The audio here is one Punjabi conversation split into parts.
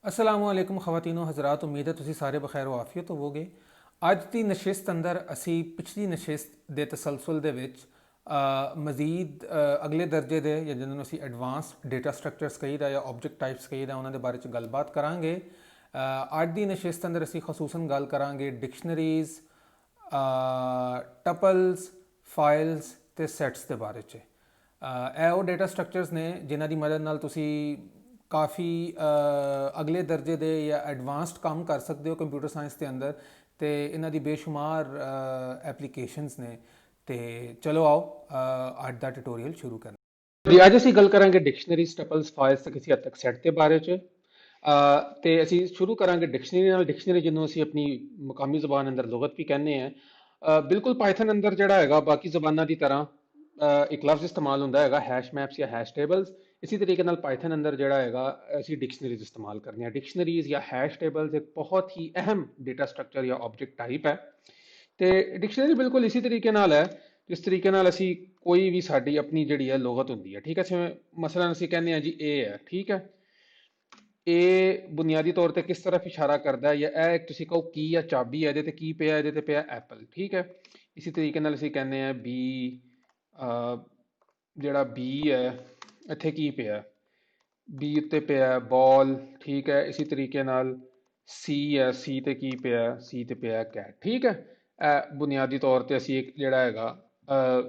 असलामुअलैकुम ख़वातीनो हज़रात, उम्मीद है तुसी सारे बखैर आफियत होवोगे। ਅੱਜ ਦੀ ਨਸ਼ਿਸਤ ਅੰਦਰ ਅਸੀਂ ਪਿਛਲੀ ਨਸ਼ਿਸਤ ਦੇ ਤਸਲਸਲ ਦੇ ਵਿੱਚ ਮਜ਼ੀਦ ਅਗਲੇ ਦਰਜੇ ਦੇ ਜਾਂ ਜਿਹਨਾਂ ਨੂੰ ਅਸੀਂ ਐਡਵਾਂਸਡ ਡੇਟਾ ਸਟਰਕਚਰਸ ਕਹੀਦਾ ਜਾਂ ਆਬਜੈਕਟ ਟਾਈਪਸ ਕਹੀਦਾ ਉਹਨਾਂ ਦੇ ਬਾਰੇ 'ਚ ਗੱਲਬਾਤ ਕਰਾਂਗੇ। ਅੱਜ ਦੀ ਨਸ਼ਿਸਤ ਅੰਦਰ ਅਸੀਂ ਖਸੂਸਨ ਗੱਲ ਕਰਾਂਗੇ ਡਿਕਸ਼ਨਰੀਜ਼, ਟਪਲਸ, ਫਾਈਲਸ ਤੇ ਸੈਟਸ ਦੇ ਬਾਰੇ 'ਚ। ਇਹ ਉਹ ਡੇਟਾ ਸਟਰਕਚਰਸ ਨੇ ਜਿਨ੍ਹਾਂ ਦੀ ਮਦਦ ਨਾਲ ਤੁਸੀਂ ਕਾफ़ी अगले दर्जे दे या एडवांस्ड काम कर सकते हो कंप्यूटर साइंस के अंदर, तो इन्हों की बेशुमार एप्लीकेशनस ने। तो चलो आओ अज का ट्यूटोरियल शुरू करना जी। अज असी गल करांगे डिक्शनरीज, टपल्स, फाइल्स ते किसी हद तक सैट के बारे च। तो असी शुरू करांगे डिक्शनरी नाल। डिक्शनरी जिन्होंं असी अपनी मुकामी ज़बान अंदर लुगत भी कहने हैं। बिल्कुल पाइथन अंदर जिहड़ा हैगा बाकी ज़बानां की तरह एक लफ्ज़ इस्तेमाल होंदा हैगा हैश मैप्स या हैश टेबल्स। इसी तरीके नाल पाइथन अंदर जिहड़ा हैगा असी डिक्शनरीज इस्तेमाल करने हैं। डिक्शनरीज या हैश टेबल्स एक बहुत ही अहम डेटा स्ट्रक्चर या ऑब्जेक्ट टाइप है। तो डिक्शनरी बिल्कुल इसी तरीके नाल है जिस तरीके नाल असी कोई भी साडी अपनी जिहड़ी है लुगत होंदी है, ठीक है। जिवें मसलन असी कहने हैं जी ए है, ठीक है। ए बुनियादी तौर पर किस तरफ इशारा करता है, या ए तुसीं कहो की या चाबी है, इहदे ते की पिया, इहदे ते पिया एप्पल, ठीक है। इसी तरीके नाल असी कहने हैं बी, जिहड़ा बी है इत्थे की पिया, बी उत्ते पिया बॉल, ठीक है। इसी तरीके नाल सी है, सी ते की पिया, सी ते पिया कैट, ठीक है। बुनियादी तौर पर असी एक जिहड़ा हैगा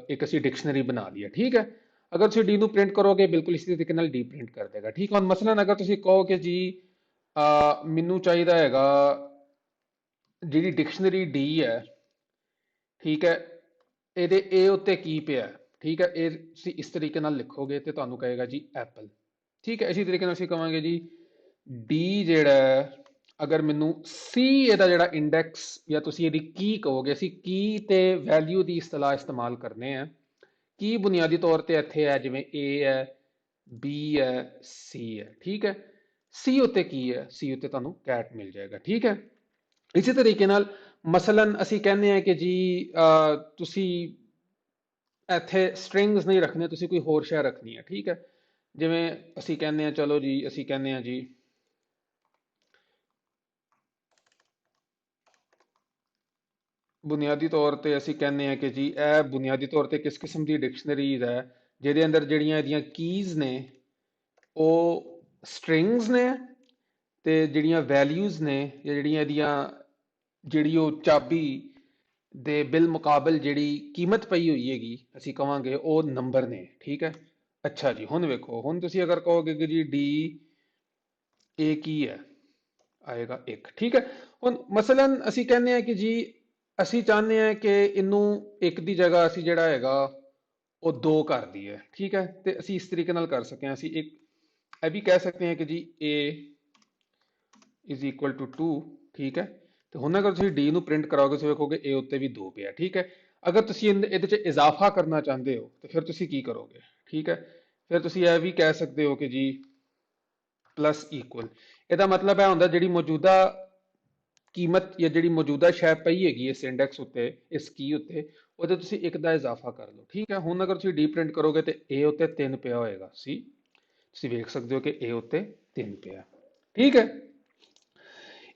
एक असी डिक्शनरी बना ली है, ठीक है। अगर तुसीं डी नूं प्रिंट करोगे बिल्कुल इसी तरीके नाल डी प्रिंट कर देगा, ठीक है। हुण मसलन अगर तुसीं कहो कि जी मैनूं चाहीदा हैगा जिहड़ी डिक्शनरी डी है, ठीक है, ਇਹਦੇ ए उत्ते की पिया, ठीक है। ये तुसीं इस तरीके नाल लिखोगे तो तुहानूं कहेगा जी एप्पल, ठीक है। इसी तरीके नाल असीं कहांगे जी डी जिहड़ा अगर मैनूं सी इहदा जिहड़ा इंडैक्स या तुसीं इहदी की कहोगे, असीं की ते वैल्यू की इस्तलाह इस्तेमाल करने हैं। की बुनियादी तौर पर इत्थे है जिवें ए है, बी है, सी है, ठीक है। सी उत्ते की है, सी उत्ते तुहानूं कैट मिल जाएगा, ठीक है। इसी तरीके नाल मसलन असी कहने हैं कि जी तुसी इत्थे स्ट्रिंग्स नहीं रखने, तुसी कोई होर शै रखनी है, ठीक है। जिवें असी कहने हैं, चलो जी असी कहने हैं जी बुनियादी तौर पर असी कहने हैं कि जी ए बुनियादी तौर पर किस किस्म की डिक्शनरीज है जिहदे अंदर जिहड़ियां इहदियां कीज ने वो स्ट्रिंग्स ने, ते जिहड़ियां वैल्यूज ने या जिहड़ियां इहदियां जिहड़ी वो चाबी दे बिल मुकाबल जिहड़ी कीमत पई होई हैगी असी कहांगे वो नंबर ने, ठीक है। अच्छा जी, हुण वेखो, हुण तुसीं अगर कहोगे कि जी डी ए की है, आएगा एक, ठीक है। हुण मसलन असी कहने हैं कि जी असी चाहते हैं कि इनू एक की जगह असी जिहड़ा हैगा वो दो कर दईए, ठीक है। तो असी इस तरीके नाल कर सकें, असी एक यह भी कह सकते हैं कि जी ए इज इक्वल टू 2, ठीक है। तो हुण अगर तुसीं डी नूं प्रिंट कराओगे तो वेखोगे ए उत्ते भी 2 पिया, ठीक है। अगर तुसीं इहदे च इजाफा करना चाहते हो तो फिर तुसीं की करोगे, ठीक है। फिर तुसीं यह भी कह सकते हो कि जी प्लस इक्वल, ਇਹਦਾ मतलब है ਹੁੰਦਾ ਜਿਹੜੀ मौजूदा कीमत या ਜਿਹੜੀ मौजूदा शै पई हैगी इस इंडैक्स उत्ते, इस की उत्ते, ਉਹਦੇ ਤੁਸੀਂ ਇੱਕ ਦਾ इजाफा कर लो, ठीक है। ਹੁਣ अगर ਤੁਸੀਂ डी प्रिंट करोगे तो ए उत्ते 3 ਪਿਆ ਹੋਏਗਾ, सी ਤੁਸੀਂ ਵੇਖ ਸਕਦੇ ਹੋ कि ए उत्ते 3 ਪਿਆ, ठीक है।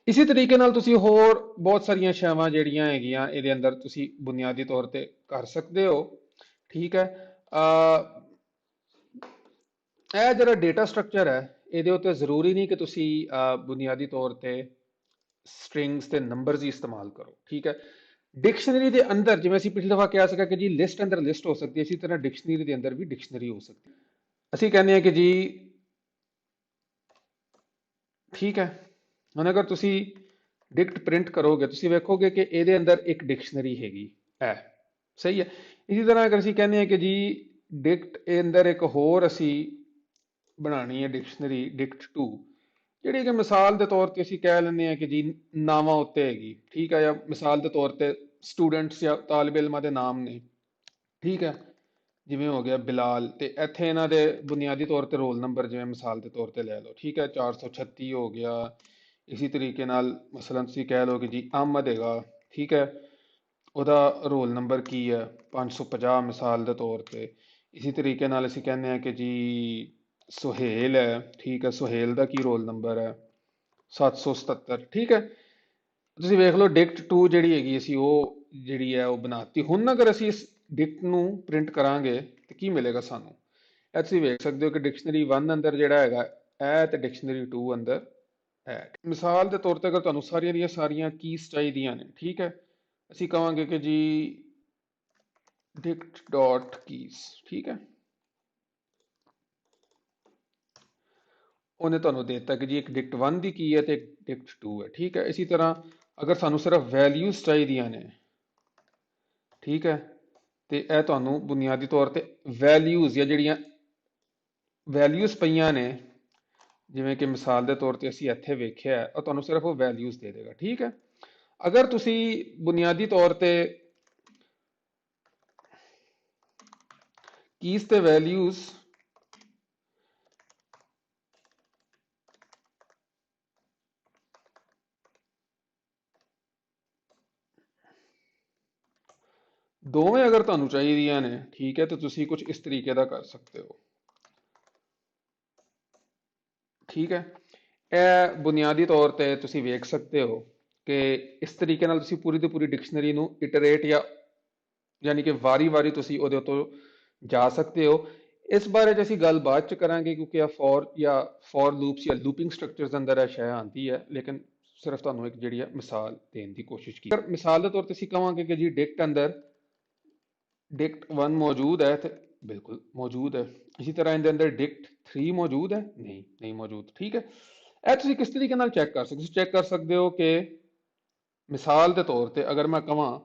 इसी तरीके नाल तुसी होर बहुत सारिया शैवां जिहड़ियां हैगियां इहदे अंदर तुसी बुनियादी तौर पर कर सकते हो, ठीक है। यह जिहड़ा डेटा स्ट्रक्चर है इहदे उत्ते जरूरी नहीं कि तुसी बुनियादी तौर पर स्ट्रिंग्स ते नंबर्स ही इस्तेमाल करो, ठीक है। डिक्शनरी के अंदर जिवें असीं पिछली दफा कहा सीगा कि जी लिस्ट अंदर लिस्ट हो सकती है, इसी तरह डिक्शनरी के अंदर भी डिक्शनरी हो सकती है। असीं कहने हैं कि जी ठीक है, ਹੁਣ अगर तुसी डिक्ट प्रिंट करोगे तुसी वेखोगे कि ਇਹਦੇ अंदर एक डिक्शनरी हैगी है, सही है। इसी तरह अगर असीं कहने हैं कि जी डिक्ट ए अंदर एक होर असी बनानी है डिक्शनरी डिक्ट 2, जिहड़ी कि मिसाल के तौर पर असीं कह लैंदे हैं कि जी नावां उत्ते हैगी, ठीक है। या मिसाल के तौर पर स्टूडेंट्स या तालिब इलमां दे नाम ने, ठीक है। जिवें हो गया बिलाल, तो इत्थे इन्हां दे बुनियादी तौर पर रोल नंबर जिवें मिसाल के तौर पर लै लो, ठीक है, 436 हो गया। इसी तरीके नाल मसलन तुसीं कह लो कि जी अहमद हैगा, ठीक है, ਉਹਦਾ रोल नंबर की है 550 मिसाल के तौर पर। इसी तरीके नाल असीं कहने हैं कि जी सुहेल है, ठीक है, सुहेल का की रोल नंबर है 777, ਠੀਕ ਹੈ। ਤੁਸੀਂ ਵੇਖ ਲਓ ਡਿਕਟ 2 ਜਿਹੜੀ ਹੈਗੀ ਅਸੀਂ ਉਹ ਜਿਹੜੀ ਹੈ ਉਹ ਬਣਾਤੀ। ਹੁਣ ਅਗਰ ਅਸੀਂ ਇਸ ਡਿਕਟ ਨੂੰ ਪ੍ਰਿੰਟ ਕਰਾਂਗੇ ਤੇ ਕੀ ਮਿਲੇਗਾ ਸਾਨੂੰ? ਇਹ ਤੁਸੀਂ ਵੇਖ ਸਕਦੇ ਹੋ ਕਿ ਡਿਕਸ਼ਨਰੀ 1 ਅੰਦਰ ਜਿਹੜਾ ਹੈਗਾ ਇਹ, ਤੇ ਡਿਕਸ਼ਨਰੀ 2 ਅੰਦਰ ਹੈ। ਮਿਸਾਲ ਦੇ ਤੌਰ ਤੇ ਅਗਰ ਤੁਹਾਨੂੰ ਸਾਰੀਆਂ ਦੀਆਂ ਸਾਰੀਆਂ ਕੀਜ਼ ਚਾਹੀਦੀਆਂ ਨੇ, ਠੀਕ ਹੈ, ਅਸੀਂ ਕਹਾਂਗੇ ਕਿ ਜੀ dict ਡਾਟ ਕੀਜ਼, ਠੀਕ ਹੈ। ਉਹਨੇ ਤੁਹਾਨੂੰ ਦੇ ਦਿੱਤਾ ਕਿ ਜੀ ਇੱਕ ਡਿਕਟ 1 ਦੀ ਕੀ ਹੈ ਤੇ ਇੱਕ ਡਿਕਟ 2 ਹੈ, ਠੀਕ ਹੈ। ਇਸੇ ਤਰ੍ਹਾਂ ਅਗਰ ਸਾਨੂੰ ਸਿਰਫ ਵੈਲਿਊਜ਼ ਚਾਹੀਦੀਆਂ ਨੇ, ਠੀਕ ਹੈ, ਤੇ ਇਹ ਤੁਹਾਨੂੰ ਬੁਨਿਆਦੀ ਤੌਰ ਤੇ ਵੈਲਿਊਜ਼ ਜਾਂ ਜਿਹੜੀਆਂ ਵੈਲਿਊਜ਼ ਪਈਆਂ ਨੇ, ਜਿਵੇਂ ਕਿ ਮਿਸਾਲ ਦੇ ਤੌਰ ਤੇ ਅਸੀਂ ਇੱਥੇ ਵੇਖਿਆ ਹੈ, ਉਹ ਤੁਹਾਨੂੰ ਸਿਰਫ ਉਹ ਵੈਲਿਊਜ਼ ਦੇ ਦੇਗਾ, ਠੀਕ ਹੈ। ਅਗਰ ਤੁਸੀਂ ਬੁਨਿਆਦੀ ਤੌਰ ਤੇ ਕੀਜ਼ ਤੇ ਵੈਲਿਊਜ਼ ਦੋਵੇਂ ਅਗਰ ਤੁਹਾਨੂੰ ਚਾਹੀਦੀਆਂ ਨੇ, ਠੀਕ ਹੈ, ਤਾਂ ਤੁਸੀਂ ਕੁਝ ਇਸ ਤਰੀਕੇ ਦਾ ਕਰ ਸਕਦੇ ਹੋ, ਠੀਕ ਹੈ। ਇਹ ਬੁਨਿਆਦੀ ਤੌਰ ਤੇ ਤੁਸੀਂ ਵੇਖ ਸਕਦੇ ਹੋ ਕਿ ਇਸ ਤਰੀਕੇ ਨਾਲ ਤੁਸੀਂ ਪੂਰੀ ਦੀ ਪੂਰੀ ਡਿਕਸ਼ਨਰੀ ਨੂੰ ਇਟਰੇਟ ਜਾਂ ਯਾਨੀ ਕਿ ਵਾਰੀ-ਵਾਰੀ ਤੁਸੀਂ ਉਹਦੇ ਉੱਤੋਂ ਜਾ ਸਕਦੇ ਹੋ। ਇਸ ਬਾਰੇ 'ਚ ਅਸੀਂ ਗੱਲ ਬਾਅਦ 'ਚ ਕਰਾਂਗੇ, ਕਿਉਂਕਿ ਇਹ ਫੋਰ ਲੂਪਸ ਜਾਂ ਲੂਪਿੰਗ ਸਟਰਕਚਰਸ ਦੇ ਅੰਦਰ ਇਹ ਸ਼ੈ ਆਉਂਦੀ ਹੈ, ਲੇਕਿਨ ਸਿਰਫ ਤੁਹਾਨੂੰ ਇੱਕ ਜਿਹੜੀ ਹੈ ਮਿਸਾਲ ਦੇਣ ਦੀ ਕੋਸ਼ਿਸ਼ ਕੀਤੀ। ਅਗਰ ਮਿਸਾਲ ਦੇ ਤੌਰ ਤੇ ਅਸੀਂ ਕਹਾਂਗੇ ਕਿ ਜੀ ਡਿਕਟ ਅੰਦਰ ਡਿਕਟ 1 ਮੌਜੂਦ ਹੈ, ਤੇ ਬਿਲਕੁਲ ਮੌਜੂਦ ਹੈ। ਇਸੇ ਤਰ੍ਹਾਂ ਇਹਦੇ ਅੰਦਰ ਡਿਕਟ 3 ਮੌਜੂਦ ਹੈ, ਨਹੀਂ ਮੌਜੂਦ, ਠੀਕ ਹੈ। ਇਹ ਤੁਸੀਂ ਕਿਸ ਤਰੀਕੇ ਨਾਲ ਚੈੱਕ ਕਰ ਸਕਦੇ ਹੋ? ਤੁਸੀਂ ਚੈੱਕ ਕਰ ਸਕਦੇ ਹੋ ਕਿ ਮਿਸਾਲ ਦੇ ਤੌਰ ਤੇ ਅਗਰ ਮੈਂ ਕਹਾਂ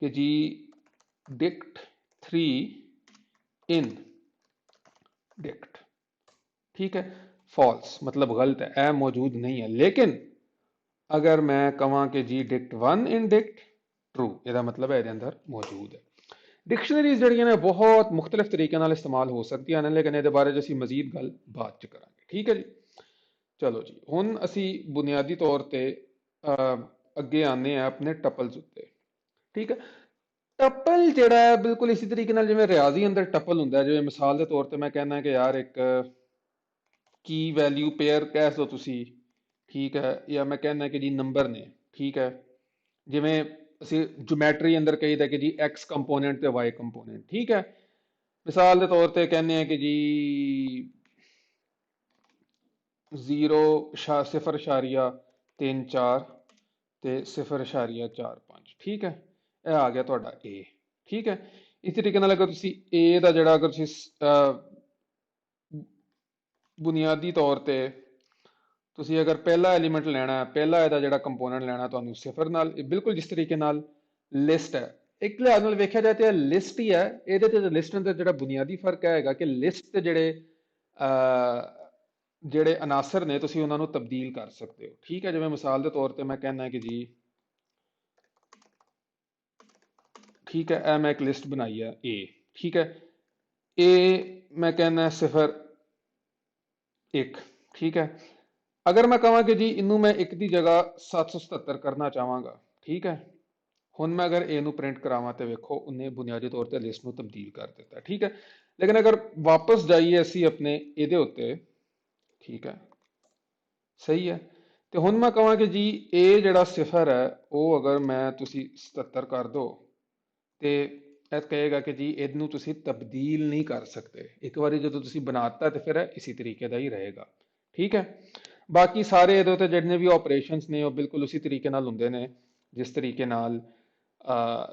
ਕਿ ਜੀ ਡਿਕਟ 3 ਇਨ ਡਿਕਟ, ਠੀਕ ਹੈ, ਫਾਲਸ ਮਤਲਬ ਗਲਤ ਹੈ, ਇਹ ਮੌਜੂਦ ਨਹੀਂ ਹੈ। ਲੇਕਿਨ ਅਗਰ ਮੈਂ ਕਹਾਂ ਕਿ ਜੀ ਡਿਕਟ 1 ਇਨ ਡਿਕਟ ਟਰੂ, ਇਹਦਾ ਮਤਲਬ ਹੈ ਇਹਦੇ ਅੰਦਰ ਮੌਜੂਦ ਹੈ। ਡਿਕਸ਼ਨਰੀਜ਼ ਜਿਹੜੀਆਂ ਨੇ ਬਹੁਤ ਮੁਖਤਲਿਫ ਤਰੀਕੇ ਨਾਲ ਇਸਤੇਮਾਲ ਹੋ ਸਕਦੀਆਂ ਨੇ, ਲੇਕਿਨ ਇਹਦੇ ਬਾਰੇ 'ਚ ਅਸੀਂ ਮਜ਼ੀਦ ਗੱਲ ਬਾਅਦ 'ਚ ਕਰਾਂਗੇ, ਠੀਕ ਹੈ ਜੀ। ਚਲੋ ਜੀ, ਹੁਣ ਅਸੀਂ ਬੁਨਿਆਦੀ ਤੌਰ ਤੇ ਅੱਗੇ ਆਉਂਦੇ ਹਾਂ ਆਪਣੇ ਟਪਲਸ ਉੱਤੇ, ਠੀਕ ਹੈ। ਟਪਲ ਜਿਹੜਾ ਹੈ ਬਿਲਕੁਲ ਇਸੇ ਤਰੀਕੇ ਨਾਲ ਜਿਵੇਂ ਰਿਆਜ਼ੀ ਅੰਦਰ ਟਪਲ ਹੁੰਦਾ ਹੈ। ਜਿਵੇਂ ਮਿਸਾਲ ਦੇ ਤੌਰ ਤੇ ਮੈਂ ਕਹਿੰਦਾ ਕਿ ਯਾਰ ਇੱਕ ਕੀ ਵੈਲਿਊ ਪੇਅਰ ਕਹਿ ਦਿਓ ਤੁਸੀਂ, ਠੀਕ ਹੈ, ਜਾਂ ਮੈਂ ਕਹਿੰਦਾ ਕਿ ਜੀ ਨੰਬਰ ਨੇ, ਠੀਕ ਹੈ। ਜਿਵੇਂ ਅਸੀਂ ਜਿਓਮੈਟਰੀ ਅੰਦਰ ਕਹੀਦਾ ਕਿ ਜੀ ਐਕਸ ਕੰਪੋਨੈਂਟ ਤੇ ਵਾਈ ਕੰਪੋਨੈਂਟ, ਠੀਕ ਹੈ। ਮਿਸਾਲ ਦੇ ਤੌਰ ਤੇ ਕਹਿੰਦੇ ਆ ਕਿ ਜੀ 0.34 ਤੇ 0.45, ਠੀਕ ਹੈ। ਇਹ ਆ ਗਿਆ ਤੁਹਾਡਾ A, ਠੀਕ ਹੈ। ਇਸੇ ਤਰੀਕੇ ਨਾਲ ਅਗਰ ਤੁਸੀਂ A ਦਾ ਜਿਹੜਾ ਅਗਰ ਤੁਸੀਂ ਬੁਨਿਆਦੀ ਤੌਰ ਤੇ ਤੁਸੀਂ ਅਗਰ ਪਹਿਲਾ ਐਲੀਮੈਂਟ ਲੈਣਾ, ਪਹਿਲਾ ਇਹਦਾ ਜਿਹੜਾ ਕੰਪੋਨੈਂਟ ਲੈਣਾ ਤੁਹਾਨੂੰ 0 ਨਾਲ, ਬਿਲਕੁਲ ਜਿਸ ਤਰੀਕੇ ਨਾਲ ਲਿਸਟ ਹੈ, ਇੱਕ ਲਿਹਾਜ਼ ਨਾਲ ਵੇਖਿਆ ਜਾਏ ਤਾਂ ਲਿਸਟ ਹੀ ਹੈ। ਇਹਦੇ ਤੇ ਲਿਸਟ ਦਾ ਜਿਹੜਾ ਬੁਨਿਆਦੀ ਫਰਕ ਹੈਗਾ ਕਿ ਲਿਸਟ ਤੇ ਜਿਹੜੇ ਅਨਾਸਰ ਨੇ ਤੁਸੀਂ ਉਹਨਾਂ ਨੂੰ ਤਬਦੀਲ ਕਰ ਸਕਦੇ ਹੋ, ਠੀਕ ਹੈ। ਜਿਵੇਂ ਮਿਸਾਲ ਦੇ ਤੌਰ ਤੇ ਮੈਂ ਕਹਿੰਦਾ ਕਿ ਜੀ, ਠੀਕ ਹੈ, ਇਹ ਮੈਂ ਇੱਕ ਲਿਸਟ ਬਣਾਈ ਹੈ A, ਠੀਕ ਹੈ। A ਮੈਂ ਕਹਿੰਦਾ 0 1, ਠੀਕ ਹੈ। ਅਗਰ ਮੈਂ ਕਹਾਂ ਕਿ ਜੀ ਇਹਨੂੰ ਮੈਂ ਇੱਕ ਦੀ ਜਗ੍ਹਾ 777 ਕਰਨਾ ਚਾਹਾਂਗਾ, ਠੀਕ ਹੈ। ਹੁਣ ਮੈਂ ਅਗਰ A ਨੂੰ ਪ੍ਰਿੰਟ ਕਰਾਵਾਂ ਤੇ ਵੇਖੋ ਉਹਨੇ ਬੁਨਿਆਦੀ ਤੌਰ ਤੇ ਲਿਸਟ ਨੂੰ ਤਬਦੀਲ ਕਰ ਦਿੱਤਾ, ਠੀਕ ਹੈ। ਲੇਕਿਨ ਅਗਰ ਵਾਪਸ ਜਾਈਏ ਅਸੀਂ ਆਪਣੇ ਇਹਦੇ ਉੱਤੇ, ਠੀਕ ਹੈ, ਸਹੀ ਹੈ। ਤੇ ਹੁਣ ਮੈਂ ਕਹਾਂ ਕਿ ਜੀ A ਜਿਹੜਾ 0 ਹੈ ਉਹ ਅਗਰ ਮੈਂ ਤੁਸੀਂ 77 ਕਰ ਦੋ, ਤੇ ਇਹ ਕਹੇਗਾ ਕਿ ਜੀ ਇਹਨੂੰ ਤੁਸੀਂ ਤਬਦੀਲ ਨਹੀਂ ਕਰ ਸਕਦੇ। ਇੱਕ ਵਾਰੀ ਜਦੋਂ ਤੁਸੀਂ ਬਣਾਤਾ ਤੇ ਫਿਰ ਇਸੇ ਤਰੀਕੇ ਦਾ ਹੀ ਰਹੇਗਾ, ਠੀਕ ਹੈ। ਬਾਕੀ ਸਾਰੇ ਇਹਦੇ ਉੱਤੇ ਜਿੰਨੇ ਵੀ ਆਪਰੇਸ਼ਨਸ ਨੇ ਉਹ ਬਿਲਕੁਲ ਉਸੇ ਤਰੀਕੇ ਨਾਲ ਹੁੰਦੇ ਨੇ ਜਿਸ ਤਰੀਕੇ ਨਾਲ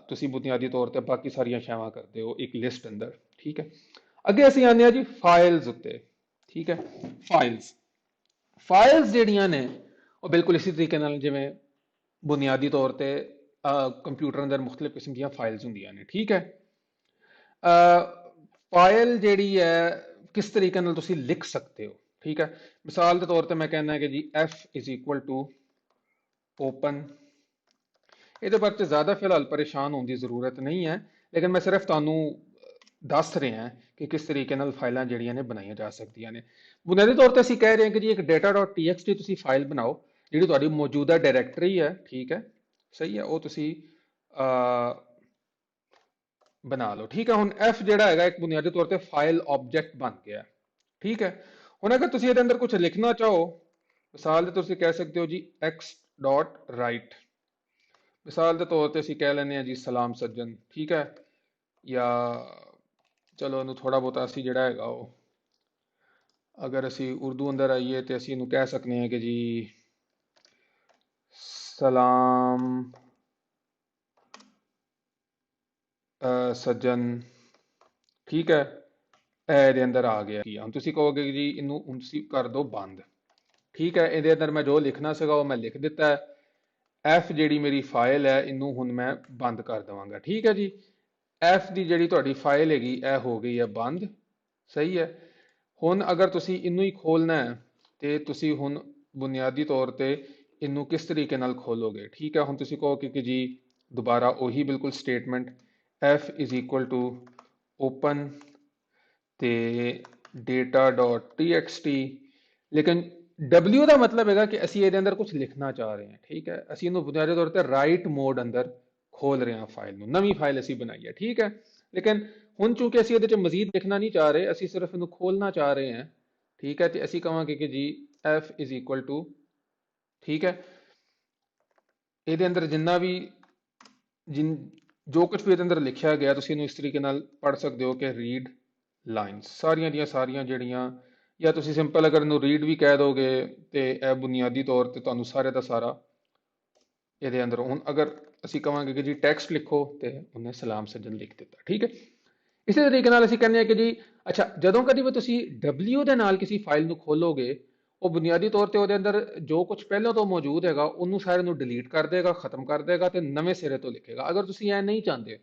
ਤੁਸੀਂ ਬੁਨਿਆਦੀ ਤੌਰ ਤੇ ਬਾਕੀ ਸਾਰੀਆਂ ਸ਼ੈਵਾਂ ਕਰਦੇ ਹੋ ਇੱਕ ਲਿਸਟ ਅੰਦਰ, ਠੀਕ ਹੈ। ਅੱਗੇ ਅਸੀਂ ਆਉਂਦੇ ਹਾਂ ਜੀ ਫਾਈਲਸ ਉੱਤੇ, ਠੀਕ ਹੈ। ਫਾਈਲਸ ਜਿਹੜੀਆਂ ਨੇ ਉਹ ਬਿਲਕੁਲ ਇਸੇ ਤਰੀਕੇ ਨਾਲ ਜਿਵੇਂ ਬੁਨਿਆਦੀ ਤੌਰ ਤੇ ਕੰਪਿਊਟਰ ਅੰਦਰ ਮੁਖਤਲਿਫ ਕਿਸਮ ਦੀਆਂ ਫਾਈਲਸ ਹੁੰਦੀਆਂ ਨੇ, ਠੀਕ ਹੈ। ਫਾਈਲ ਜਿਹੜੀ ਹੈ ਕਿਸ ਤਰੀਕੇ ਨਾਲ ਤੁਸੀਂ ਲਿਖ ਸਕਦੇ ਹੋ, ਠੀਕ ਹੈ। ਮਿਸਾਲ ਦੇ ਤੌਰ ਤੇ ਮੈਂ ਕਹਿੰਦਾ ਕਿ ਜੀ F is equal to open. ਇਹਦੇ ਬਾਰੇ ਤੇ ਜ਼ਿਆਦਾ ਫਿਲਹਾਲ ਪਰੇਸ਼ਾਨ ਹੋਣ ਦੀ ਜ਼ਰੂਰਤ ਨਹੀਂ ਹੈ, ਲੇਕਿਨ ਮੈਂ ਸਿਰਫ ਤੁਹਾਨੂੰ ਦੱਸ ਰਿਹਾ ਕਿ ਕਿਸ ਤਰੀਕੇ ਨਾਲ ਫਾਈਲਾਂ ਜਿਹੜੀਆਂ ਨੇ ਬਣਾਈਆਂ ਜਾ ਸਕਦੀਆਂ ਨੇ। ਬੁਨਿਆਦੀ ਤੌਰ ਤੇ ਅਸੀਂ ਕਹਿ ਰਹੇ ਹਾਂ ਕਿ ਜੀ ਇੱਕ data.txt ਤੁਸੀਂ ਫਾਈਲ ਬਣਾਓ ਜਿਹੜੀ ਤੁਹਾਡੀ ਮੌਜੂਦਾ ਡਾਇਰੈਕਟਰੀ ਹੈ, ਠੀਕ ਹੈ, ਸਹੀ ਹੈ, ਉਹ ਤੁਸੀਂ ਬਣਾ ਲਓ, ਠੀਕ ਹੈ। ਹੁਣ F ਜਿਹੜਾ ਹੈਗਾ ਇੱਕ ਬੁਨਿਆਦੀ ਤੌਰ ਤੇ ਫਾਈਲ ਆਬਜੈਕਟ ਬਣ ਗਿਆ, ਠੀਕ ਹੈ। ਹੁਣ ਅਗਰ ਤੁਸੀਂ ਇਹਦੇ ਅੰਦਰ ਕੁਝ ਲਿਖਣਾ ਚਾਹੋ ਮਿਸਾਲ ਦੇ ਤੌਰ ਤੇ ਕਹਿ ਸਕਦੇ ਹੋ ਜੀ x ਡਾਟ ਰਾਈਟ। ਮਿਸਾਲ ਦੇ ਤੌਰ ਤੇ ਅਸੀਂ ਕਹਿ ਲੈਂਦੇ ਹਾਂ ਜੀ ਸਲਾਮ ਸੱਜਣ, ਠੀਕ ਹੈ। ਜਾਂ ਚਲੋ ਇਹਨੂੰ ਥੋੜਾ ਬਹੁਤਾ ਅਸੀਂ ਜਿਹੜਾ ਹੈਗਾ ਉਹ, ਅਗਰ ਅਸੀਂ ਉਰਦੂ ਅੰਦਰ ਆਈਏ ਤੇ ਅਸੀਂ ਇਹਨੂੰ ਕਹਿ ਸਕਦੇ ਹਾਂ ਕਿ ਜੀ ਸਲਾਮ ਸੱਜਣ, ਠੀਕ ਹੈ। ਇਹ ਇਹਦੇ ਅੰਦਰ ਆ ਗਿਆ। ਹੁਣ ਤੁਸੀਂ ਕਹੋਗੇ ਕਿ ਜੀ ਇਹਨੂੰ ਹੁਣ ਤੁਸੀਂ ਕਰ ਦਿਓ ਬੰਦ, ਠੀਕ ਹੈ। ਇਹਦੇ ਅੰਦਰ ਮੈਂ ਜੋ ਲਿਖਣਾ ਸੀਗਾ ਉਹ ਮੈਂ ਲਿਖ ਦਿੱਤਾ ਹੈ। ਐਫ ਜਿਹੜੀ ਮੇਰੀ ਫਾਈਲ ਹੈ ਇਹਨੂੰ ਹੁਣ ਮੈਂ ਬੰਦ ਕਰ ਦੇਵਾਂਗਾ, ਠੀਕ ਹੈ ਜੀ। ਐਫ ਦੀ ਜਿਹੜੀ ਤੁਹਾਡੀ ਫਾਈਲ ਹੈਗੀ ਇਹ ਹੋ ਗਈ ਹੈ ਬੰਦ, ਸਹੀ ਹੈ। ਹੁਣ ਅਗਰ ਤੁਸੀਂ ਇਹਨੂੰ ਹੀ ਖੋਲਣਾ ਹੈ ਤੇ ਤੁਸੀਂ ਹੁਣ ਬੁਨਿਆਦੀ ਤੌਰ ਤੇ ਇਹਨੂੰ ਕਿਸ ਤਰੀਕੇ ਨਾਲ ਖੋਲੋਗੇ, ਠੀਕ ਹੈ। ਹੁਣ ਤੁਸੀਂ ਕਹੋਗੇ ਕਿ ਜੀ ਦੁਬਾਰਾ ਉਹੀ ਬਿਲਕੁਲ statement f is equal to open ਤੇ data.txt, ਲੇਕਿਨ w ਦਾ ਮਤਲਬ ਹੈਗਾ ਕਿ ਅਸੀਂ ਇਹਦੇ ਅੰਦਰ ਕੁਝ ਲਿਖਣਾ ਚਾਹ ਰਹੇ ਹਾਂ, ਠੀਕ ਹੈ। ਅਸੀਂ ਇਹਨੂੰ ਬੁਨਿਆਦੀ ਤੌਰ ਤੇ ਰਾਈਟ ਮੋਡ ਅੰਦਰ ਖੋਲ ਰਹੇ ਹਾਂ ਫਾਈਲ ਨੂੰ, ਨਵੀਂ ਫਾਈਲ ਅਸੀਂ ਬਣਾਈ ਹੈ, ਠੀਕ ਹੈ। ਲੇਕਿਨ ਹੁਣ ਚੂੰਕਿ ਅਸੀਂ ਇਹਦੇ ਚ ਮਜ਼ੀਦ ਲਿਖਣਾ ਨਹੀਂ ਚਾਹ ਰਹੇ, ਅਸੀਂ ਸਿਰਫ ਇਹਨੂੰ ਖੋਲਣਾ ਚਾਹ ਰਹੇ ਹਾਂ, ਠੀਕ ਹੈ। ਤੇ ਅਸੀਂ ਕਹਾਂਗੇ ਕਿ ਜੀ f ਇਜ਼ ਇਕੁਅਲ ਟੂ, ਠੀਕ ਹੈ, ਇਹਦੇ ਅੰਦਰ ਜਿੰਨਾ ਵੀ ਜੋ ਕੁਝ ਵੀ ਇਹਦੇ ਅੰਦਰ ਲਿਖਿਆ ਗਿਆ ਤੁਸੀਂ ਇਹਨੂੰ ਇਸ ਤਰੀਕੇ ਨਾਲ ਪੜ੍ਹ ਸਕਦੇ ਹੋ ਕਿ ਰੀਡ ਲਾਈਨਸ, ਸਾਰੀਆਂ ਦੀਆਂ ਸਾਰੀਆਂ ਜਿਹੜੀਆਂ, ਜਾਂ ਤੁਸੀਂ ਸਿੰਪਲ ਅਗਰ ਇਹਨੂੰ ਰੀਡ ਵੀ ਕਹਿ ਦੋਗੇ ਤੇ ਇਹ ਬੁਨਿਆਦੀ ਤੌਰ ਤੇ ਤੁਹਾਨੂੰ ਸਾਰੇ ਦਾ ਸਾਰਾ ਇਹਦੇ ਅੰਦਰ, ਹੁਣ ਅਗਰ ਅਸੀਂ ਕਹਾਂਗੇ ਕਿ ਜੀ ਟੈਕਸਟ ਲਿਖੋ ਤੇ ਉਹਨੇ ਸਲਾਮ ਸੱਜਣ ਲਿਖ ਦਿੱਤਾ, ਠੀਕ ਹੈ। ਇਸੇ ਤਰੀਕੇ ਨਾਲ ਅਸੀਂ ਕਹਿੰਦੇ ਹਾਂ ਕਿ ਜੀ ਅੱਛਾ, ਜਦੋਂ ਕਦੀ ਵੀ ਤੁਸੀਂ W ਦੇ ਨਾਲ ਕਿਸੇ ਫਾਈਲ ਨੂੰ ਖੋਲੋਗੇ, ਉਹ ਬੁਨਿਆਦੀ ਤੌਰ ਤੇ ਉਹਦੇ ਅੰਦਰ ਜੋ ਕੁਝ ਪਹਿਲਾਂ ਤੋਂ ਮੌਜੂਦ ਹੈਗਾ ਉਹਨੂੰ ਸਾਰੇ ਨੂੰ ਡਿਲੀਟ ਕਰ ਦੇਗਾ, ਖਤਮ ਕਰ ਦੇਗਾ ਤੇ ਨਵੇਂ ਸਿਰੇ ਤੋਂ ਲਿਖੇਗਾ। ਅਗਰ ਤੁਸੀਂ ਇਹ ਨਹੀਂ ਚਾਹੁੰਦੇ,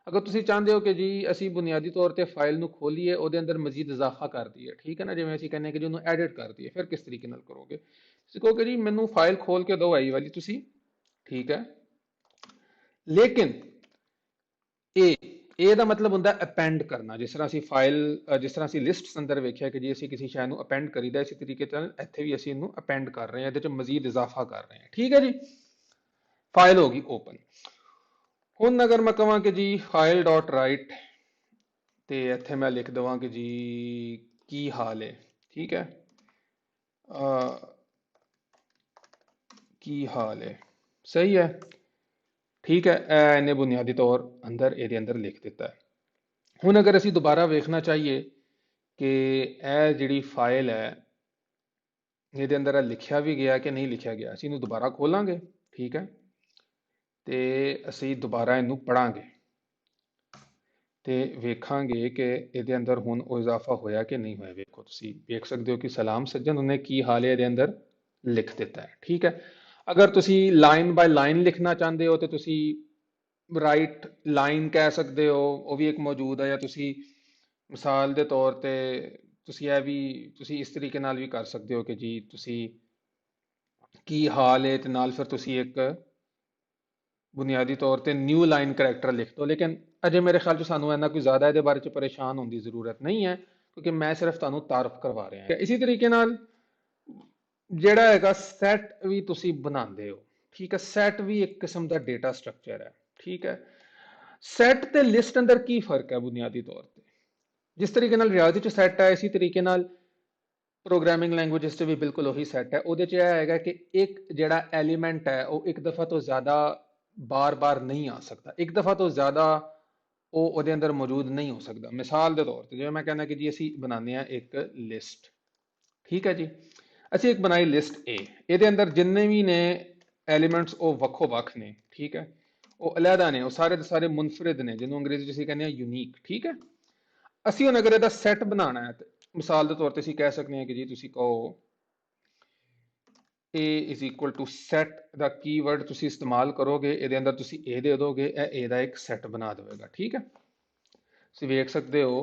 ਅਗਰ ਤੁਸੀਂ ਚਾਹੁੰਦੇ ਹੋ ਕਿ ਜੀ ਅਸੀਂ ਬੁਨਿਆਦੀ ਤੌਰ ਤੇ ਫਾਈਲ ਨੂੰ ਖੋਲੀਏ, ਉਹਦੇ ਅੰਦਰ ਮਜ਼ੀਦ ਇਜ਼ਾਫਾ ਕਰ ਦਈਏ, ਠੀਕ ਹੈ ਨਾ, ਜਿਵੇਂ ਅਸੀਂ ਕਹਿੰਦੇ ਹਾਂ ਕਿ ਜੀ ਉਹਨੂੰ ਐਡਿਟ ਕਰ ਦਈਏ, ਫਿਰ ਕਿਸ ਤਰੀਕੇ ਨਾਲ ਕਰੋਗੇ? ਤੁਸੀਂ ਕਹੋਗੇ ਜੀ ਮੈਨੂੰ ਫਾਈਲ ਖੋਲ ਕੇ ਦਿਓ ਆਈ ਵਾਲੀ ਤੁਸੀਂ, ਠੀਕ ਹੈ। ਲੇਕਿਨ ਇਹ ਦਾ ਮਤਲਬ ਹੁੰਦਾ ਅਪੈਂਡ ਕਰਨਾ, ਜਿਸ ਤਰ੍ਹਾਂ ਅਸੀਂ ਫਾਈਲ, ਜਿਸ ਤਰ੍ਹਾਂ ਅਸੀਂ ਲਿਸਟਸ ਅੰਦਰ ਵੇਖਿਆ ਕਿ ਜੀ ਅਸੀਂ ਕਿਸੇ ਸ਼ੈ ਨੂੰ ਅਪੈਂਡ ਕਰੀਦਾ, ਇਸੇ ਤਰੀਕੇ ਨਾਲ ਇੱਥੇ ਵੀ ਅਸੀਂ ਇਹਨੂੰ ਅਪੈਂਡ ਕਰ ਰਹੇ ਹਾਂ, ਇਹਦੇ ਚ ਮਜ਼ੀਦ ਇਜ਼ਾਫਾ ਕਰ ਰਹੇ ਹਾਂ, ਠੀਕ ਹੈ ਜੀ। ਫਾਈਲ ਹੋ ਗਈ ਓਪਨ। ਹੁਣ ਅਗਰ ਮੈਂ ਕਹਾਂ ਕਿ ਜੀ ਫਾਈਲ ਡਾਟ ਰਾਈਟ ਤੇ ਇੱਥੇ ਮੈਂ ਲਿਖ ਦੇਵਾਂ ਕਿ ਜੀ ਕੀ ਹਾਲ ਹੈ, ਠੀਕ ਹੈ, ਕੀ ਹਾਲ ਹੈ, ਸਹੀ ਹੈ, ਠੀਕ ਹੈ। ਇਹ ਇਹਨੇ ਬੁਨਿਆਦੀ ਤੌਰ ਅੰਦਰ ਇਹਦੇ ਅੰਦਰ ਲਿਖ ਦਿੱਤਾ ਹੈ। ਹੁਣ ਅਗਰ ਅਸੀਂ ਦੁਬਾਰਾ ਵੇਖਣਾ ਚਾਹੀਏ ਕਿ ਇਹ ਜਿਹੜੀ ਫਾਈਲ ਹੈ ਇਹਦੇ ਅੰਦਰ ਲਿਖਿਆ ਵੀ ਗਿਆ ਕਿ ਨਹੀਂ ਲਿਖਿਆ ਗਿਆ, ਅਸੀਂ ਇਹਨੂੰ ਦੁਬਾਰਾ ਖੋਲਾਂਗੇ, ਠੀਕ ਹੈ, ਤੇ ਅਸੀਂ ਦੁਬਾਰਾ ਇਹਨੂੰ ਪੜਾਂਗੇ ਤੇ ਵੇਖਾਂਗੇ ਕਿ ਇਹਦੇ ਅੰਦਰ ਹੁਣ ਉਹ ਇਜ਼ਾਫਾ ਹੋਇਆ ਕਿ ਨਹੀਂ ਹੋਇਆ। ਵੇਖੋ, ਤੁਸੀਂ ਵੇਖ ਸਕਦੇ ਹੋ ਕਿ ਸਲਾਮ ਸੱਜਣ ਉਹਨੇ ਕੀ ਹਾਲ ਹੈ ਇਹਦੇ ਅੰਦਰ ਲਿਖ ਦਿੱਤਾ ਹੈ, ਠੀਕ ਹੈ। ਅਗਰ ਤੁਸੀਂ ਲਾਈਨ ਬਾਈ ਲਾਈਨ ਲਿਖਣਾ ਚਾਹੁੰਦੇ ਹੋ ਤੇ ਤੁਸੀਂ ਰਾਈਟ ਲਾਈਨ ਕਹਿ ਸਕਦੇ ਹੋ, ਉਹ ਵੀ ਇੱਕ ਮੌਜੂਦ ਹੈ। ਜਾਂ ਤੁਸੀਂ ਮਿਸਾਲ ਦੇ ਤੌਰ ਤੇ ਤੁਸੀਂ ਇਹ ਵੀ ਤੁਸੀਂ ਇਸ ਤਰੀਕੇ ਨਾਲ ਵੀ ਕਰ ਸਕਦੇ ਹੋ ਕਿ ਜੀ ਤੁਸੀਂ ਕੀ ਹਾਲ ਹੈ ਤੇ ਨਾਲ ਫਿਰ ਤੁਸੀਂ ਇੱਕ ਬੁਨਿਆਦੀ ਤੌਰ ਤੇ ਨਿਊ ਲਾਈਨ ਕਰੈਕਟਰ ਲਿਖ ਦਿਓ। ਲੇਕਿਨ ਅਜੇ ਮੇਰੇ ਖਿਆਲ 'ਚ ਸਾਨੂੰ ਇੰਨਾ ਕੋਈ ਜ਼ਿਆਦਾ ਇਹਦੇ ਬਾਰੇ 'ਚ ਪਰੇਸ਼ਾਨ ਹੋਣ ਦੀ ਜ਼ਰੂਰਤ ਨਹੀਂ ਹੈ, ਕਿਉਂਕਿ ਮੈਂ ਸਿਰਫ ਤੁਹਾਨੂੰ ਤਾਰਫ ਕਰਵਾ ਰਿਹਾ ਹਾਂ। ਇਸੇ ਤਰੀਕੇ ਨਾਲ ਜਿਹੜਾ ਹੈਗਾ ਸੈਟ ਵੀ ਤੁਸੀਂ ਬਣਾਉਂਦੇ ਹੋ, ਠੀਕ ਹੈ। ਸੈਟ ਵੀ ਇੱਕ ਕਿਸਮ ਦਾ ਡੇਟਾ ਸਟਰਕਚਰ ਹੈ, ਠੀਕ ਹੈ। ਸੈਟ ਤੇ ਲਿਸਟ ਅੰਦਰ ਕੀ ਫਰਕ ਹੈ ਬੁਨਿਆਦੀ ਤੌਰ ਤੇ? ਜਿਸ ਤਰੀਕੇ ਨਾਲ ਰਿਆਜ਼ੀ ਚ ਸੈਟ ਹੈ, ਇਸੇ ਤਰੀਕੇ ਨਾਲ ਪ੍ਰੋਗਰਾਮਿੰਗ ਲੈਂਗੁਏਜਸ 'ਚ ਵੀ ਬਿਲਕੁਲ ਉਹੀ ਸੈਟ ਹੈ। ਉਹਦੇ 'ਚ ਇਹ ਹੈਗਾ ਕਿ ਇੱਕ ਜਿਹੜਾ ਐਲੀਮੈਂਟ ਹੈ ਉਹ ਇੱਕ ਦਫਾ ਤੋਂ ਜ਼ਿਆਦਾ ਬਾਰ-ਬਾਰ ਨਹੀਂ ਆ ਸਕਦਾ, ਇੱਕ ਦਫਾ ਤੋਂ ਜ਼ਿਆਦਾ ਉਹ ਉਹਦੇ ਅੰਦਰ ਮੌਜੂਦ ਨਹੀਂ ਹੋ ਸਕਦਾ। ਮਿਸਾਲ ਦੇ ਤੌਰ ਤੇ ਜਿਵੇਂ ਮੈਂ ਕਹਿੰਦਾ ਕਿ ਜੀ ਅਸੀਂ ਬਣਾਉਂਦੇ ਹਾਂ ਇੱਕ ਲਿਸਟ, ਠੀਕ ਹੈ ਜੀ। ਅਸੀਂ ਇੱਕ ਬਣਾਈ ਲਿਸਟ A, ਇਹਦੇ ਅੰਦਰ ਜਿੰਨੇ ਵੀ ਨੇ ਐਲੀਮੈਂਟਸ ਉਹ ਵੱਖੋ ਵੱਖ ਨੇ, ਠੀਕ ਹੈ, ਉਹ ਅਲੱਗਾ ਨੇ, ਉਹ ਸਾਰੇ ਦੇ ਸਾਰੇ ਮੁਨਫਰਿਦ ਨੇ, ਜਿਹਨੂੰ ਅੰਗਰੇਜ਼ੀ 'ਚ ਅਸੀਂ ਕਹਿੰਦੇ ਹਾਂ ਯੂਨੀਕ, ਠੀਕ ਹੈ। ਅਸੀਂ ਹੁਣ ਅਗਰ ਇਹਦਾ ਸੈੱਟ ਬਣਾਉਣਾ ਹੈ, ਮਿਸਾਲ ਦੇ ਤੌਰ ਤੇ ਅਸੀਂ ਕਹਿ ਸਕਦੇ ਹਾਂ ਕਿ ਜੀ ਤੁਸੀਂ ਕਹੋ A is equal to set the keyword ਤੁਸੀਂ ਇਸਤੇਮਾਲ ਕਰੋਗੇ, ਇਹਦੇ ਅੰਦਰ ਤੁਸੀਂ A ਦੇ ਦੋਗੇ, ਇਹ A ਦਾ ਇੱਕ ਸੈੱਟ ਬਣਾ ਦੇਵੇਗਾ, ਠੀਕ ਹੈ। ਤੁਸੀਂ ਵੇਖ ਸਕਦੇ ਹੋ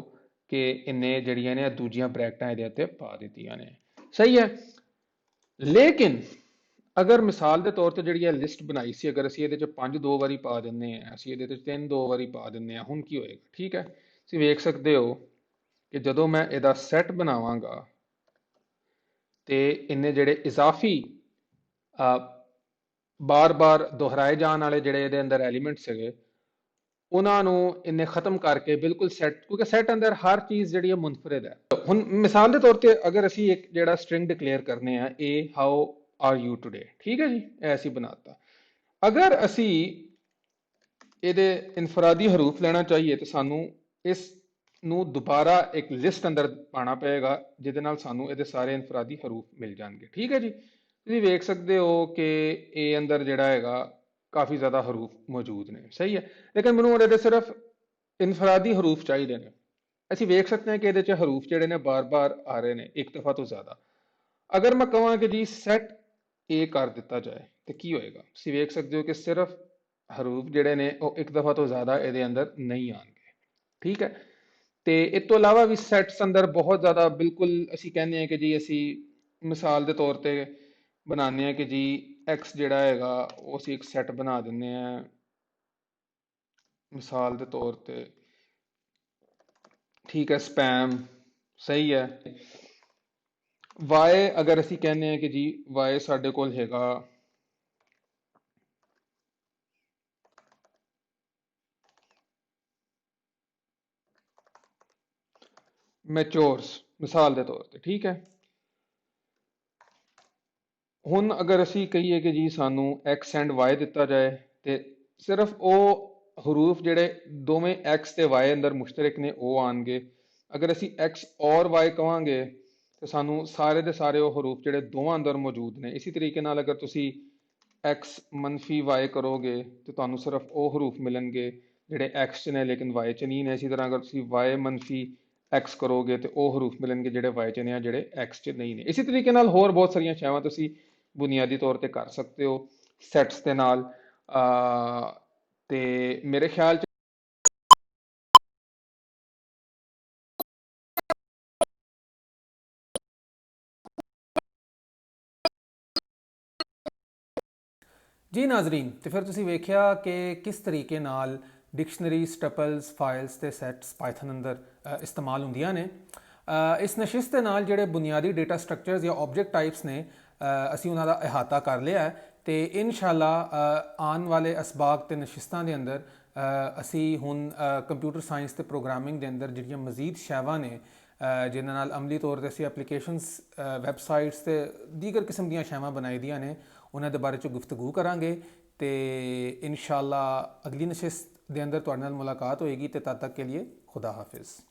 ਕਿ ਇਹਨੇ ਜਿਹੜੀਆਂ ਨੇ ਦੂਜੀਆਂ ਬ੍ਰੈਕਟਾਂ ਇਹਦੇ ਉੱਤੇ ਪਾ ਦਿੱਤੀਆਂ ਨੇ, ਸਹੀ ਹੈ। ਲੇਕਿਨ ਅਗਰ ਮਿਸਾਲ ਦੇ ਤੌਰ ਤੇ ਜਿਹੜੀ ਇਹ ਲਿਸਟ ਬਣਾਈ ਸੀ, ਅਗਰ ਅਸੀਂ ਇਹਦੇ 'ਚ 5 ਦੋ ਵਾਰੀ ਪਾ ਦਿੰਦੇ ਹਾਂ, ਅਸੀਂ ਇਹਦੇ 'ਚ 3 ਦੋ ਵਾਰੀ ਪਾ ਦਿੰਦੇ ਹਾਂ, ਹੁਣ ਕੀ ਹੋਏਗਾ, ਠੀਕ ਹੈ। ਤੁਸੀਂ ਵੇਖ ਸਕਦੇ ਹੋ ਕਿ ਜਦੋਂ ਮੈਂ ਇਹਦਾ ਸੈੱਟ ਬਣਾਵਾਂਗਾ ਤੇ ਇਹਨੇ ਜਿਹੜੇ ਇਜ਼ਾਫੀ ਬਾਰ-ਬਾਰ ਦੁਹਰਾਏ ਜਾਣ ਵਾਲੇ ਜਿਹੜੇ ਇਹਦੇ ਅੰਦਰ ਐਲੀਮੈਂਟ ਸੀਗੇ ਉਹਨਾਂ ਨੂੰ ਇਹਨੇ ਖਤਮ ਕਰਕੇ ਬਿਲਕੁਲ ਸੈੱਟ, ਕਿਉਂਕਿ ਸੈੱਟ ਅੰਦਰ ਹਰ ਚੀਜ਼ ਜਿਹੜੀ ਹੈ ਮੁਨਫਰਦ ਹੈ। ਹੁਣ ਮਿਸਾਲ ਦੇ ਤੌਰ ਤੇ ਅਗਰ ਅਸੀਂ ਇੱਕ ਜਿਹੜਾ ਸਟ੍ਰਿੰਗ ਡਿਕਲੇਅਰ ਕਰਨੇ ਆ, A how are you today, ਠੀਕ ਹੈ ਜੀ, ਇਹ ਅਸੀਂ ਬਣਾਤਾ। ਅਗਰ ਅਸੀਂ ਇਹਦੇ ਇਨਫਰਾਦੀ ਹਰੂਫ ਲੈਣਾ ਚਾਹੀਏ ਤਾਂ ਸਾਨੂੰ ਇਸ ਨੂੰ ਦੁਬਾਰਾ ਇੱਕ ਲਿਸਟ ਅੰਦਰ ਪਾਣਾ ਪਏਗਾ, ਜਿਹਦੇ ਨਾਲ ਸਾਨੂੰ ਇਹਦੇ ਸਾਰੇ ਇਨਫਰਾਦੀ ਹਰੂਫ ਮਿਲ ਜਾਣਗੇ, ਠੀਕ ਹੈ ਜੀ। ਤੁਸੀਂ ਵੇਖ ਸਕਦੇ ਹੋ ਕਿ ਇਹ ਅੰਦਰ ਜਿਹੜਾ ਹੈਗਾ ਕਾਫੀ ਜ਼ਿਆਦਾ ਹਰੂਫ ਮੌਜੂਦ ਨੇ, ਸਹੀ ਹੈ। ਲੇਕਿਨ ਮੈਨੂੰ ਇਹਦੇ ਸਿਰਫ ਇਨਫਰਾਦੀ ਹਰੂਫ ਚਾਹੀਦੇ ਨੇ। ਅਸੀਂ ਵੇਖ ਸਕਦੇ ਹਾਂ ਕਿ ਇਹਦੇ 'ਚ ਹਰੂਫ ਜਿਹੜੇ ਨੇ ਬਾਰ-ਬਾਰ ਆ ਰਹੇ ਨੇ ਇੱਕ ਦਫਾ ਤੋਂ ਜ਼ਿਆਦਾ। ਅਗਰ ਮੈਂ ਕਹਾਂ ਕਿ ਜੀ ਸੈਟ A ਕਰ ਦਿੱਤਾ ਜਾਏ ਤੇ ਕੀ ਹੋਏਗਾ? ਤੁਸੀਂ ਵੇਖ ਸਕਦੇ ਹੋ ਕਿ ਸਿਰਫ ਹਰੂਫ ਜਿਹੜੇ ਨੇ ਉਹ ਇੱਕ ਦਫਾ ਤੋਂ ਜ਼ਿਆਦਾ ਇਹਦੇ ਅੰਦਰ ਨਹੀਂ ਆਣਗੇ, ਠੀਕ ਹੈ। ਤੇ ਇਸ ਤੋਂ ਇਲਾਵਾ ਵੀ ਸੈਟਸ ਅੰਦਰ ਬਹੁਤ ਜ਼ਿਆਦਾ, ਬਿਲਕੁਲ ਅਸੀਂ ਕਹਿੰਦੇ ਹਾਂ ਕਿ ਜੀ ਅਸੀਂ ਮਿਸਾਲ ਦੇ ਤੌਰ ਤੇ ਬਣਾਉਂਦੇ ਹਾਂ ਕਿ ਜੀ ਐਕਸ ਜਿਹੜਾ ਹੈਗਾ ਉਹ ਅਸੀਂ ਇੱਕ ਸੈੱਟ ਬਣਾ ਦਿੰਦੇ ਹਾਂ, ਮਿਸਾਲ ਦੇ ਤੌਰ ਤੇ, ਠੀਕ ਹੈ, ਸਪੈਮ, ਸਹੀ ਹੈ। ਵਾਈ ਅਗਰ ਅਸੀਂ ਕਹਿੰਦੇ ਹਾਂ ਕਿ ਜੀ ਵਾਈ ਸਾਡੇ ਕੋਲ ਹੈਗਾ ਮੈਚੋਰਸ, ਮਿਸਾਲ ਦੇ ਤੌਰ ਤੇ, ਠੀਕ ਹੈ। ਹੁਣ ਅਗਰ ਅਸੀਂ ਕਹੀਏ ਕਿ ਜੀ ਸਾਨੂੰ x ਐਂਡ y ਦਿੱਤਾ ਜਾਏ ਤੇ ਸਿਰਫ ਉਹ ਹਰੂਫ ਜਿਹੜੇ ਦੋਵੇਂ x ਤੇ y ਅੰਦਰ ਮੁਸ਼ਤਰਕ ਨੇ ਉਹ ਆਣਗੇ। ਅਗਰ ਅਸੀਂ x ਔਰ y ਕਵਾਂਗੇ ਤੇ ਸਾਨੂੰ ਸਾਰੇ ਦੇ ਸਾਰੇ ਉਹ ਹਰੂਫ ਜਿਹੜੇ ਦੋਵਾਂ ਅੰਦਰ ਮੌਜੂਦ ਨੇ। ਇਸੇ ਤਰੀਕੇ ਨਾਲ ਅਗਰ ਤੁਸੀਂ x ਮਨਫੀ y ਕਰੋਗੇ ਤੇ ਤੁਹਾਨੂੰ ਸਿਰਫ ਉਹ ਹਰੂਫ ਮਿਲਣਗੇ ਜਿਹੜੇ x 'ਚ ਨੇ ਲੇਕਿਨ y 'ਚ ਨਹੀਂ ਨੇ। ਇਸੇ ਤਰ੍ਹਾਂ ਅਗਰ ਤੁਸੀਂ y ਮਨਫੀ x ਕਰੋਗੇ ਤੇ ਉਹ ਹਰੂਫ ਮਿਲਣਗੇ ਜਿਹੜੇ y 'ਚ ਨੇ ਜਿਹੜੇ x 'ਚ ਨਹੀਂ ਨੇ। ਇਸੇ ਤਰੀਕੇ ਨਾਲ ਹੋਰ ਬਹੁਤ ਸਾਰੀਆਂ ਸ਼ੈਵਾਂ ਤੁਸੀਂ ਬੁਨਿਆਦੀ ਤੌਰ ਤੇ ਕਰ ਸਕਦੇ ਹੋ ਸੈਟਸ ਦੇ ਨਾਲ। ਤੇ ਮੇਰੇ ਖਿਆਲ 'ਚ ਜੀ ਨਾਜ਼ਰੀਨ, ਤੇ ਫਿਰ ਤੁਸੀਂ ਵੇਖਿਆ ਕਿ ਕਿਸ ਤਰੀਕੇ ਨਾਲ ਡਿਕਸ਼ਨਰੀ, ਸਟਪਲਸ, ਫਾਈਲਸ ਤੇ ਸੈਟਸ ਪਾਈਥਨ ਅੰਦਰ ਇਸਤੇਮਾਲ ਹੁੰਦੀਆਂ ਨੇ। ਇਸ ਨਸ਼ਿਸਤ ਦੇ ਨਾਲ ਜਿਹੜੇ ਬੁਨਿਆਦੀ ਡੇਟਾ ਸਟਰਕਚਰਸ ਜਾਂ ਆਬਜੈਕਟ ਟਾਈਪਸ ਨੇ ਅਸੀਂ ਉਹਨਾਂ ਦਾ ਇਹਾਤਾ ਕਰ ਲਿਆ ਤੇ ਇਨਸ਼ਾਅੱਲਾ ਆਉਣ ਵਾਲੇ ਅਸਬਾਕ ਤੇ ਨਸ਼ਿਸਤਾਂ ਦੇ ਅੰਦਰ ਅਸੀਂ ਹੁਣ ਕੰਪਿਊਟਰ ਸਾਇੰਸ ਤੇ ਪ੍ਰੋਗਰਾਮਿੰਗ ਦੇ ਅੰਦਰ ਜਿਹੜੀਆਂ ਮਜ਼ੀਦ ਸ਼ੈਵਾਂ ਨੇ ਜਿਨ੍ਹਾਂ ਨਾਲ ਅਮਲੀ ਤੌਰ ਤੇ ਅਸੀਂ ਐਪਲੀਕੇਸ਼ਨਸ, ਵੈਬਸਾਈਟਸ ਤੇ ਦੀਗਰ ਕਿਸਮ ਦੀਆਂ ਸ਼ੈਵਾਂ ਬਣਾਈ ਦੀਆਂ ਨੇ ਉਹਨਾਂ ਦੇ ਬਾਰੇ 'ਚ ਗੁਫ਼ਤਗੂ ਕਰਾਂਗੇ। ਤੇ ਇਨਸ਼ਾਅੱਲਾ ਅਗਲੀ ਨਸ਼ਿਸਤ ਦੇ ਅੰਦਰ ਤੁਹਾਡੇ ਨਾਲ ਮੁਲਾਕਾਤ ਹੋਏਗੀ ਤੇ ਤਦ ਤੱਕ ਕੇ लिए खुदा हाफिज़।